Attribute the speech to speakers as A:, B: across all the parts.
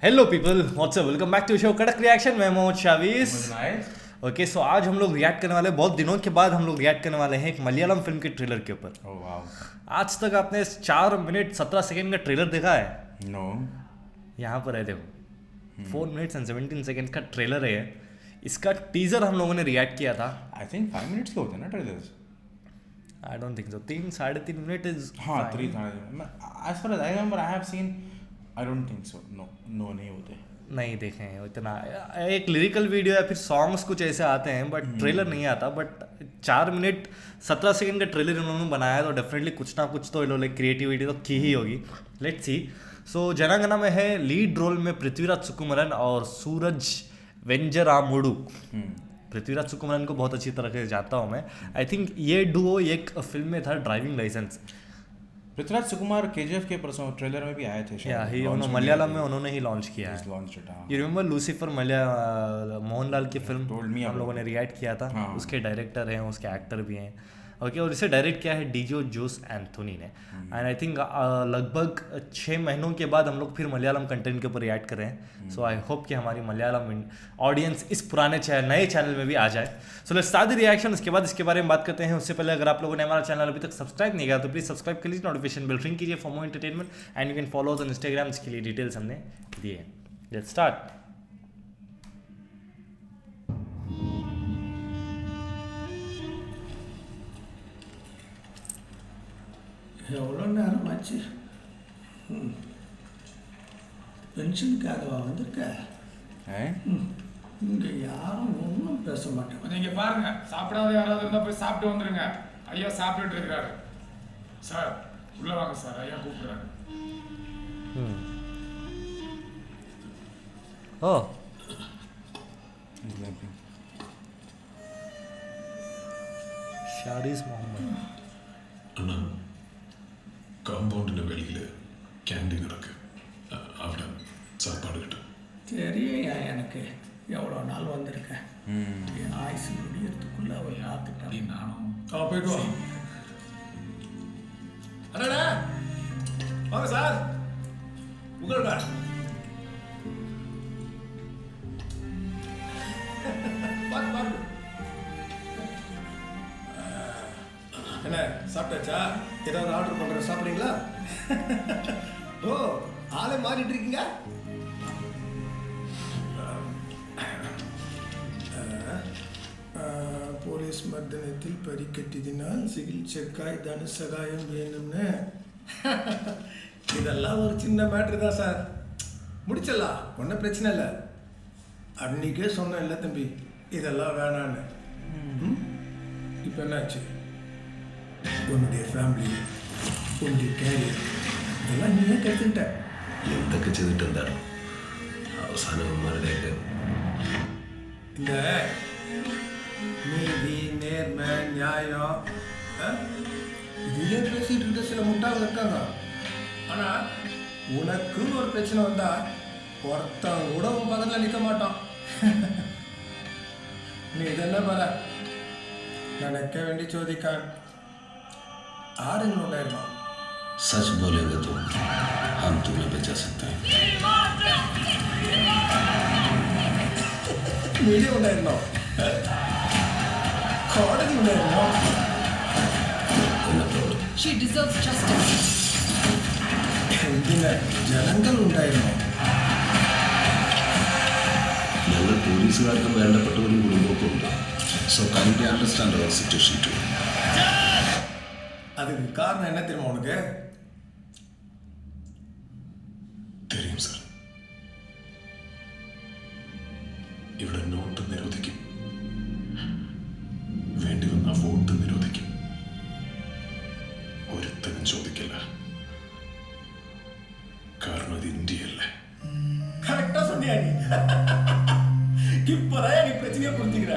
A: Hello people, what's up, welcome back to show कड़क reaction. मैं Mohammad शावीज। Okay, सो आज हम लोग रिएक्ट करने वाले, बहुत दिनों के बाद हम लोग रिएक्ट करने वाले हैं एक मलयालम फिल्म के ट्रेलर के ऊपर।
B: Oh wow.
A: आज तक आपने 4 मिनट 17 सेकंड का ट्रेलर देखा है?
B: No.
A: यहाँ पर है, देखो 4 मिनट्स एंड 17 सेकंड का ट्रेलर है। इसका टीजर हम लोगों ने रिएक्ट किया था।
B: I think 5 minutes के होते हैं ना trailers.
A: I don't think so, 3-3.5 minute is
B: हाँ 3 था। As far as I remember, I have seen. I don't think so. No नहीं होते.
A: नहीं देखे हैं इतना। एक लिरिकल वीडियो या फिर सॉन्ग्स कुछ ऐसे आते हैं, बट ट्रेलर नहीं आता। बट 4 मिनट 17 सेकंड का ट्रेलर इन्होंने बनाया, तो डेफिनेटली कुछ ना कुछ तो इन्होंने क्रिएटिविटी तो की ही होगी। Let's see. सो जनागना में है लीड रोल में पृथ्वीराज सुकुमारन और सूरज वेंजरामुडु। पृथ्वीराज सुकुमारन को बहुत अच्छी तरह से जानता हूँ मैं। आई थिंक ये डुओ एक फिल्म में था, ड्राइविंग लाइसेंस।
B: पृथ्वीराज सुकुमार KGF के परसों ट्रेलर में भी आए थे शायद।
A: मलयालम में उन्होंने ही लॉन्च किया है। यू रिमेंबर लूसीफर, मोहनलाल की फिल्म हम लोगों ने रिएक्ट किया था। उसके डायरेक्टर हैं, उसके एक्टर भी हैं। ओके, और इसे डायरेक्ट किया है डीजो जोस एंथोनी ने। एंड आई थिंक लगभग 6 महीनों के बाद हम लोग फिर मलयालम कंटेंट के ऊपर रिएक्ट कर रहे हैं। सो आई होप कि हमारी मलयालम ऑडियंस इस पुराने नए चैनल में भी आ जाए। So let's start the reaction. उसके बाद इसके बारे में बात करते हैं। उससे पहले अगर आप लोगों ने हमारा चैनल अभी तक सब्सक्राइब नहीं किया तो प्लीज सब्सक्राइब कर लीजिए, नोटिफिकेशन बेल रिंग कीजिए for more entertainment and you can follow on Instagram. इसके लिए डिटेल्स हमने दिए हैं। Let's start.
C: எவ்வளோ நேரம் ஆச்சு? பென்ஷனுக்காகவா வந்திருக்க? இங்கே யாரும் ஒன்றும் பேச மாட்டாங்க.
D: நீங்கள் பாருங்க, சாப்பிடாத யாராவது இருந்தால் போய் சாப்பிட்டு வந்துடுங்க. ஐயா சாப்பிட்டுட்டு இருக்கிறாரு. சார் உள்ளே வாங்க சார், ஐயா கூப்பிடுறாரு.
A: ஓ, ஷாரிஸ் முகமது.
E: அண்ணா, காம்பவுண்டில் வெளியில் கேண்டீன் இருக்கு, അവിടെ சாப்பாடு கிட்ட.
C: தெரியா எனக்கு எவ்வளோ நாள் வந்திருக்கேன். என் ஆயுசு முடியறதுக்குள்ளே அவள் யாத்துட்டான்.
D: நானும் போயிட்டு வா. அண்ணா வாங்க சார், உங்களோட பார்த்து பாருங்க.
C: என்ன சாப்பிட்டாச்சா? ஏதாவது ஆர்டர் பண்ணுற சாப்பிட்றீங்களா? ஓ, ஆளே மாறிட்டு இருக்கீங்க. போலீஸ் மர்தனத்தில் பறிக்கட்டினால் சிகிச்சைக்காய் தனுசகாயம் வேணும்னு. இதெல்லாம் ஒரு சின்ன மேட்ரு தான் சார், முடிச்சிடலாம், ஒன்றும் பிரச்சனை இல்லை. அன்னைக்கே சொன்னேன் இல்லை தம்பி, இதெல்லாம் வேணான்னு. இப்போ என்னாச்சு? உன்னுடைய ஃபேமிலி, உன்னுடைய கேரியர், இதெல்லாம் நீயே கற்றுக்கிட்ட.
E: എന്തൊക്കെ ചെയ്തിട്ടുണ്ടായിരുന്നു അവസാനന്മാരുടെയൊക്കെ
C: இந்த நீதி, நேர்மை, நியாயம், இதையே பேசிட்டு இருக்க சில முட்டாள் இருக்காங்க. ஆனால் உனக்குன்னு ஒரு பிரச்சனை வந்தா ஒருத்தன் கூட உன் பக்கத்தில் நிற்க மாட்டான். நீ இதெல்லாம் பார, நினைக்க வேண்டி ചോദിക്കാൻ ആരെങ്കിലും
E: सच बोलेंगे तो हम तुम्हें बचा सकते हैं.
C: മീഡിയ ഉണ്ടായിരുന്നോ? കോടതി ഉണ്ടായിരുന്നോ?
F: She deserves justice.
C: എന്തിന് ജനങ്ങൾ ഉണ്ടായിരുന്നോ?
E: ഞങ്ങൾ പോലീസുകാർക്കും വേണ്ടപ്പെട്ടവരും കുടുംബമൊക്കെ ഉണ്ട്. സോ കൈൻഡ്ലി അണ്ടർസ്റ്റാൻഡ് അവർ സിറ്റുവേഷൻ ടു.
C: அதுக்கு காரணம் என்ன தெரியுமா உனக்கு?
E: தெரியும் സാർ. ഇവിടെ നോട്ട് നിരോധിക്കും, വേണ്ടി വന്ന വോട്ട് നിരോധിക്കും. ഒരുത്തനും ചോദിക്കില്ല, കാരണം ഇത് ഇന്ത്യയല്ലേ.
C: கரெக்டா சொன்னியா நீ? இப்பதான் நீ பிரச்சனையை புரிஞ்சுக்கிற.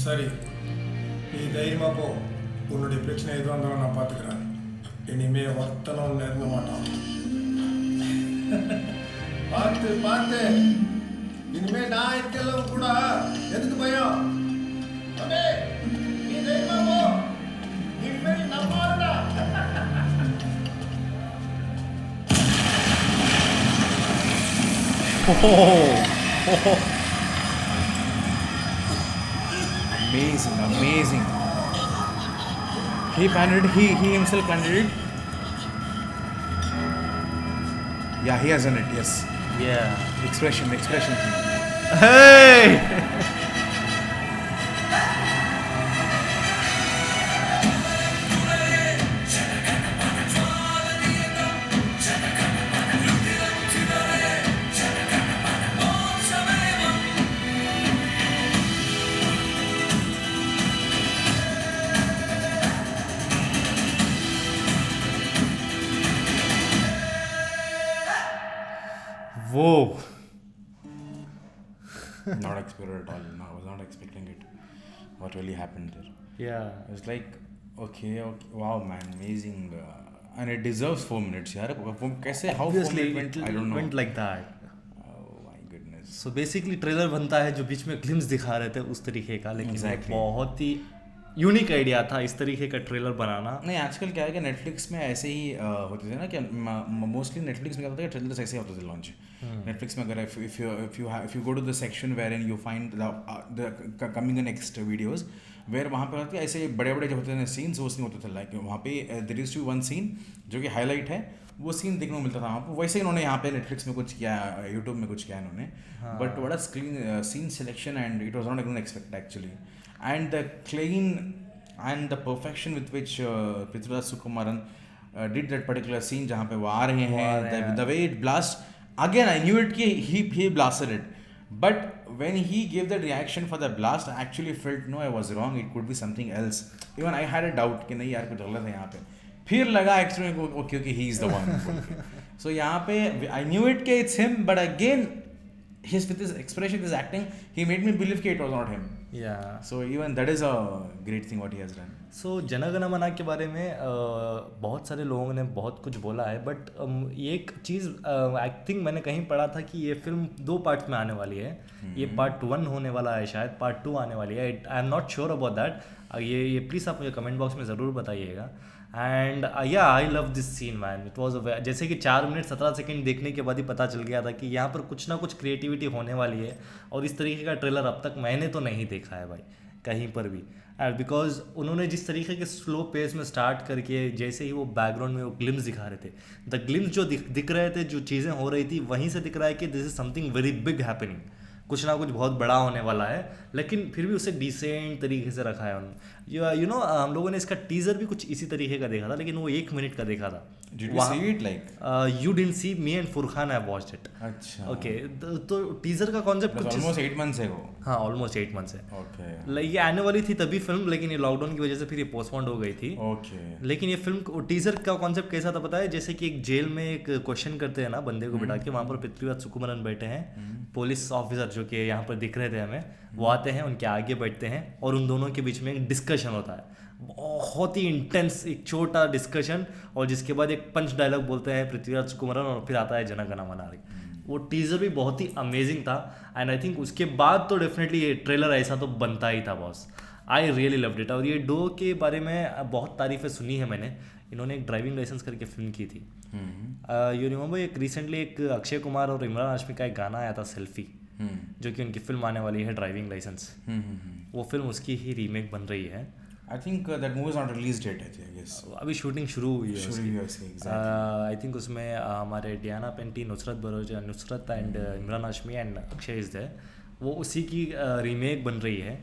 C: சரி, நீ தைரியமா போ. உன்னுடைய பிரச்சனை எதுவும் இருந்தாலும் நான் பார்த்துக்கிறேன். இனிமே ஒருத்தனும் நெருங்க மாட்டான். பார்த்து பார்த்து, இனிமே நான் இருக்கெல்லாம் கூட எதுக்கு பயம்? நீ தைரியமா போ. இனிமே நம்ம
B: Amazing. He planted it. He himself planted it. Yeah, he has done it. Yes.
A: Yeah.
B: Expression.
A: Hey! Whoa.
B: Not expected at all. No, I was not expecting it. What really happened there?
A: Yeah.
B: I was like, okay, wow, man, amazing. And it deserves 4 minutes. Yaar. How 4
A: Obviously,
B: minutes went? I don't know.
A: went like that.
B: Oh my goodness.
A: So basically trailer बनता है जो बीच में glimpse दिखा रहे थे उस तरीके का, लेकिन
B: Exactly.
A: बहुत ही यूनिक आइडिया था इस तरीके का ट्रेलर बनाना.
B: नहीं, आजकल क्या है कि नेटफ्लिक्स में ऐसे ही होते थे ना कि मोस्टली नेटफ्लिक्स में क्या होता है, ट्रेलर्स ऐसे होते थे लॉन्च. नेटफ्लिक्स में अगर if you go to the section where and you find the coming next videos where वहाँ पे होती है ऐसे बड़े बड़े जो होते थे सीन्स, वो सीन होते थे लाइक वहाँ पे there is two one scene जो कि हाईलाइट है, वो सीन देखने को मिलता था वहाँ पर. वैसे इन्होंने यहाँ पे नेटफ्लिक्स में कुछ किया, यूट्यूब में कुछ किया इन्होंने, but what a clean scene selection and it was not expected actually. And the clean and the perfection with which Prithviraj Sukumaran did that particular scene जहाँ पे वो आ रहे हैं, the way it blast, again I knew it कि he blasted it, but when he gave that reaction for the blast I actually felt no, I was wrong, it could be something else. Even I had a doubt कि नहीं यार कुछ गलत है यहाँ पे, फिर लगा एक्चुअली को क्योंकि he is the one. So यहाँ पे I knew it कि it's him, but again with his expression, his acting, he made me believe कि it was not him.
A: Yeah.
B: So even that is a great thing what he has done.
A: So Jana Gana मन के बारे में बहुत सारे लोगों ने बहुत कुछ बोला है, बट ये एक चीज़ आई थिंक मैंने कहीं पढ़ा था कि ये फिल्म 2 पार्ट्स में आने वाली है. ये पार्ट 1 होने वाला है, शायद पार्ट 2 आने वाली है. I am not sure about that. ये प्लीज़ आप मुझे कमेंट बॉक्स में ज़रूर बताइएगा. एंड या I love this scene man. It was जैसे कि 4 मिनट 17 सेकेंड देखने के बाद ही पता चल गया था कि यहाँ पर कुछ ना कुछ क्रिएटिविटी होने वाली है, और इस तरीके का ट्रेलर अब तक मैंने तो नहीं देखा है भाई कहीं पर भी. एंड बिकॉज उन्होंने जिस तरीके के स्लो पेस में स्टार्ट करके जैसे ही वो बैकग्राउंड में वो ग्लिम्स दिखा रहे थे, द ग्लिम्स जो दिख रहे थे, जो चीज़ें हो रही थी, वहीं से दिख रहा है कि this is something very big happening. कुछ ना कुछ बहुत बड़ा होने वाला है, लेकिन फिर भी उसे डिसेंट तरीके से रखा है उन्होंने. यू नो हम लोगों ने इसका टीज़र भी कुछ इसी तरीके का देखा था, लेकिन वो 1 मिनट का देखा था.
B: Did you see it like?
A: You didn't see, me and Furqan have watched it.
B: अच्छा.
A: Okay, तो टीज़र का कॉन्सेप्ट कुछ
B: almost 8 months ago.
A: हाँ, ऑलमोस्ट 8 मंथ्स है.
B: Okay.
A: लाइक ये आने वाली थी तभी फिल्म, लेकिन ये लॉकडाउन की वजह से फिर ये पोस्टपोन्ड हो गई थी.
B: Okay.
A: लेकिन ये फिल्म टीज़र का कॉन्सेप्ट कैसा था पता है? जैसे कि एक जेल में एक क्वेश्चन करते हैं ना बंदे को बिठा के, वहाँ पर पृथ्वीराज सुकुमारन बैठे हैं, पुलिस ऑफिसर जो कि यहाँ पर दिख रहे थे हमें, वो आते हैं, उनके आगे बैठते हैं और उन दोनों के बीच में एक डिस्कशन होता है, बहुत ही इंटेंस एक छोटा डिस्कशन, और जिसके बाद एक पंच डायलॉग बोलते हैं पृथ्वीराज सुकुमारन और फिर आता है जन गण मन. वो टीज़र भी बहुत ही अमेजिंग था, एंड आई थिंक उसके बाद तो डेफिनेटली ये ट्रेलर ऐसा तो बनता ही था boss. I really loved it. और ये डो के बारे में बहुत तारीफ़ें सुनी है मैंने. इन्होंने एक ड्राइविंग लाइसेंस करके फिल्म की थी. यू रिमेंबर एक रिसेंटली एक अक्षय कुमार और इमरान हाशमी का एक गाना आया था सेल्फी, जो कि उनकी फिल्म आने वाली है ड्राइविंग लाइसेंस. वो फिल्म उसकी ही रीमेक बन रही है.
B: I think that movie is not released yet, I guess.
A: अभी शूटिंग शुरू हुई है.
B: Exactly.
A: आई थिंक उसमें हमारे Diana Penty, Nusrat and Imran Hashmi and Akshay is there. वो उसी की रीमेक बन रही है.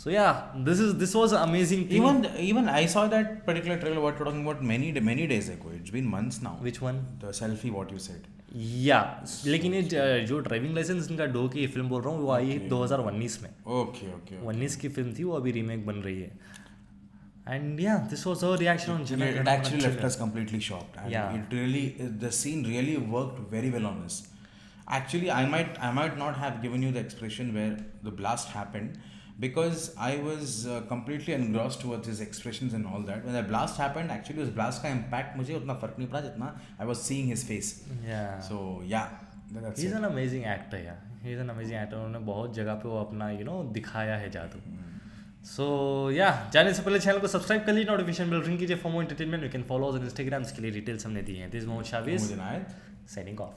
A: So yeah this was amazing.
B: Even I saw that particular trailer what you're talking about many days ago. It's been months now.
A: Which one?
B: The selfie what you said.
A: या लेकिन ये जो ड्राइविंग लाइसेंस इनका dough की film बोल रहा हूँ वो आई 2019 में.
B: Okay.
A: 19 की फिल्म थी वो, अभी रीमेक बन रही है. And yeah, this was our reaction on Jana Gana Mana.
B: It actually left us completely shocked. And
A: Yeah.
B: It really, the scene really worked very well on us. Actually, I might not have given you the expression where the blast happened because I was completely engrossed towards his expressions and all that. When the blast happened, actually उस blast का impact मुझे उतना फर्क नहीं पड़ा जितना I was seeing his face.
A: Yeah.
B: So yeah, that's
A: He's
B: it.
A: an amazing actor यार. He's an amazing actor. उन्होंने बहुत जगह पे वो अपना दिखाया है जादू. सो या जाने से पहले चैनल को सब्सक्राइब कर लीजिए, नोटिफिकेशन बेल रिंग कीजिए for more entertainment. You can follow us on Instagram, इसके लिए डिटेल्स हमने दी हैं. दिस मोहम्मद शाविज
B: मुझे नायत
A: साइनिंग ऑफ.